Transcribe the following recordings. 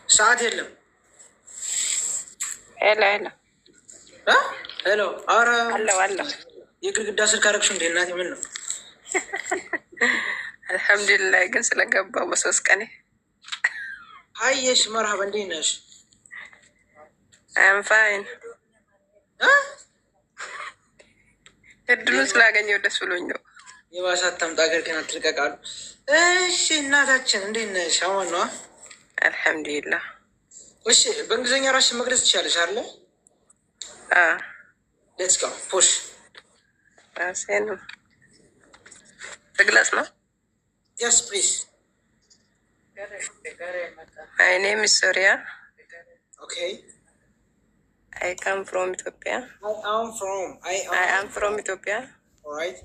ሰዓት የለም። ሄሎ ሄሎ ሄሎ። ኧረ አለው አለው። የግድግዳ ስልክ አደረግሽው እንዴ እናቴ? ምን ነው? አልሐምዱሊላህ ግን ስለገባው በሶስት ቀኔ። ሀየሽ መርሀባ፣ እንዴት ነሽ? አም ፋይን። እድሉን ስላገኘው ደስ ብሎኝ ነው። የባሳት ታምጣ ሀገር ግን አትልቀቃሉ። እሺ እናታችን እንዴት ነሽ? አሁን ነዋ። አልሐምዱሊላህ። እሺ በእንግሊዝኛ ራስሽን መግለጽ ትችላለሽ አለ? ሌትስ ጎ ፑሽ። ራሴን ትግለጽ ነው? የስ ፕሊዝ። ማይ ኔም ኢዝ ሶሪያ። ኦኬ። I come from Ethiopia. I am from Ethiopia. All right.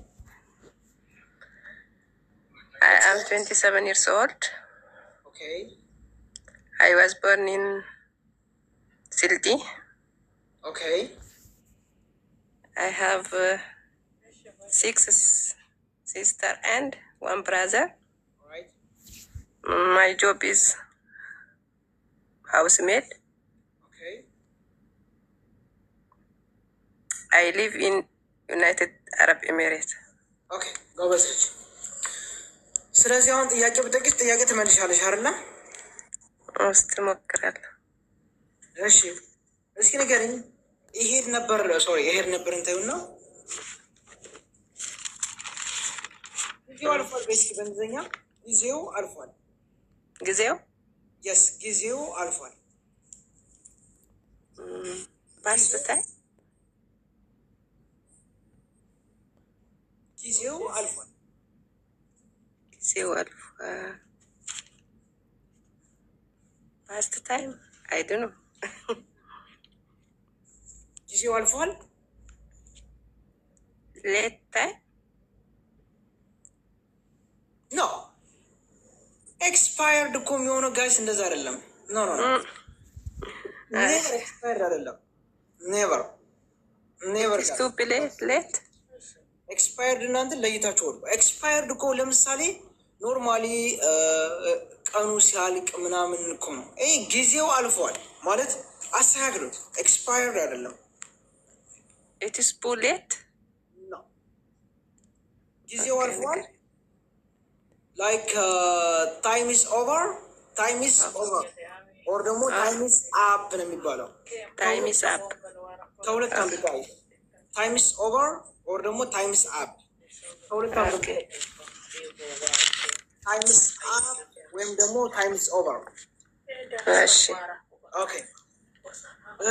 I am 27 years old. Okay. I was born in Silti. Okay. I have 6 sisters and 1 brother. All right. My job is housemaid. Okay. I live in United Arab Emirates. ኦኬ ጎበዝ ልጅ። ስለዚህ አሁን ጥያቄ ብጠይቅሽ ጥያቄ ትመልሻለሽ አይደለ? ውስጥ እሞክራለሁ። እሺ እስኪ ንገሪኝ። ይሄድ ነበር እንታዩና ጊዜው አልፏል። በስኪ በእንግሊዝኛ ጊዜው አልፏል። ጊዜው የስ ጊዜው አልፏል። ፓስት ታይም ጊዜው አልፏል። ጊዜው አልፏል። ፓስት ታይም አይ ዶንት ኖ። ጊዜው አልፏል። ሌት ታይም ኖ ኤክስፓየርድ እኮ የሚሆነው ጋይስ እንደዛ አይደለም። ኖ ኖ ኖ ኔቨር ኤክስፓየርድ አይደለም። ኔቨር ኔቨር ስቱፒድ ሌት ኤክስፓየርድ እናንተን ለይታችሁ ወርቁ። ኤክስፓየርድ እኮ ለምሳሌ ኖርማሊ ቀኑ ሲያልቅ ምናምን እኮ ነው። ይህ ጊዜው አልፏል ማለት አስተካክሉት። ኤክስፓየርድ አይደለም። ኢትስ ቡሌት ነው ጊዜው አልፏል። ላይክ ታይም ኢዝ ኦቨር፣ ታይም ኢዝ ኦቨር ኦር ደግሞ ታይም ኢዝ አፕ ነው የሚባለው። ታይም ኢዝ አፕ ከሁለት አንዱ ጋር ታይም ኢዝ ኦቨር ኦር ደግሞ ታይምስ አፕ ከሁለት አንዱ ታይምስ አፕ ወይም ደግሞ ታይምስ ኦቨር። እሺ ኦኬ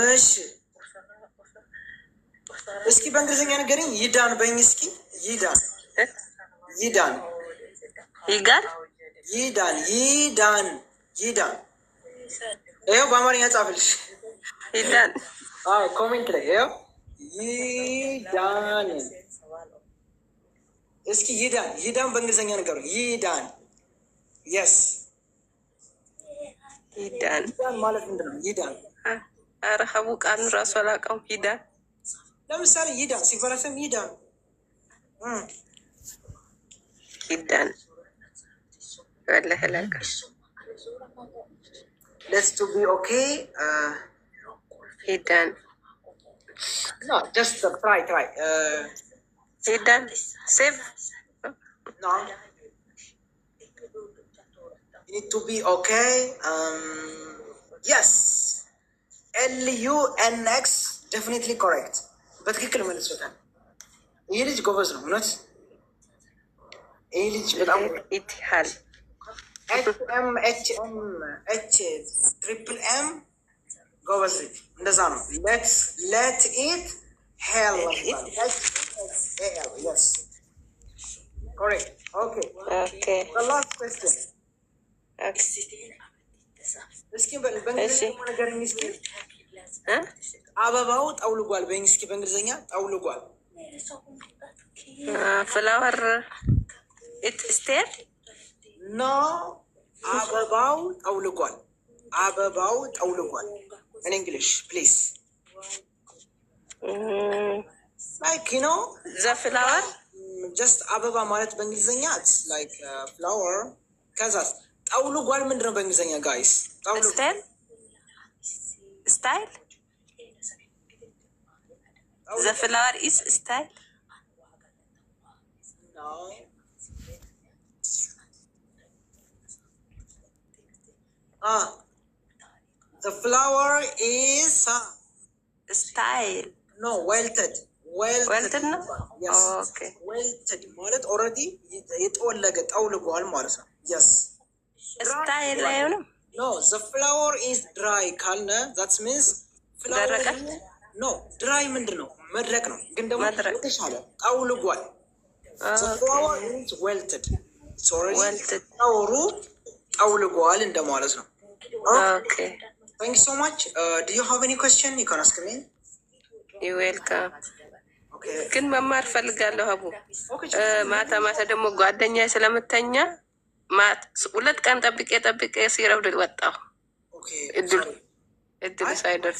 እሺ። እስኪ በእንግሊዝኛ ንገሪኝ። ይዳን በይኝ እስኪ። ይዳን ይዳን ይጋል ይዳን ይዳን ይዳን። ይኸው በአማርኛ ጻፍልሽ። ይዳን ኮሜንት ላይ ይኸው ይዳን። እስኪ ይዳን ይዳን በእንግሊዝኛ ነገሩ ይዳን። የስ ይዳን ይዳን ማለት ምንድን ነው? ይዳን አረሀቡ ቃሉን ራሱ አላውቀውም። ይዳን ለምሳሌ ይዳን ሲፈረሰም ይዳን ይዳን ወላሂ አላውቅም። ሌትስ ቱ ቢ ኦኬ ይዳን no just try ይዳን ሴቭ no you need to be okay yes LUNX definitely correct በትክክል መልሶታል። ይህ ልጅ ጎበዝ ነው እውነት። ይህ ልጅ በጣም ኢትሃል HM ጎበዝ ልጅ እንደዛ ነው። ሌት ኢት ሄል yes correct okay the last question እስኪ በእንግሊዝኛ ነገር እስኪ አበባው ጠውልጓል በይኝ እስኪ በእንግሊዝኛ ጠውልጓል። ፍላወር ኢት ስቴር ኖ አበባው ጠውልጓል። አበባው ጠውልጓል። in English please like you know the flower just አበባ ማለት በእንግሊዝኛ like flower ከዛ ጠውልጓል ምንድን ነው በእንግሊዝኛ ጋይስ? ስቴም style. The flower is style. No. The flower is style. no wilted. Wilted no? Yes. Oh, okay. Wilted ማለት already የተወለገ ጠውልጓል ማለት ነው። Yes. Style ላይ ነው? No, the flower is dry ካልነ that means flower no dry ምንድን ነው? መድረቅ ነው። ግን ደግሞ የተሻለ ጠውልጓል። The flower is wilted. Sorry. Wilted. ጠውሩ ጠውልጓል እንደማለት ነው። Okay. Thank you so much. Do you have any question? You can ask me. You welcome. Okay. ግን መማር ፈልጋለሁ አቡ። ማታ ማታ ደግሞ ጓደኛ ስለምተኛ ሁለት ቀን ጠብቄ ሲረብድ ወጣሁ። እድሉ ሳይደርስ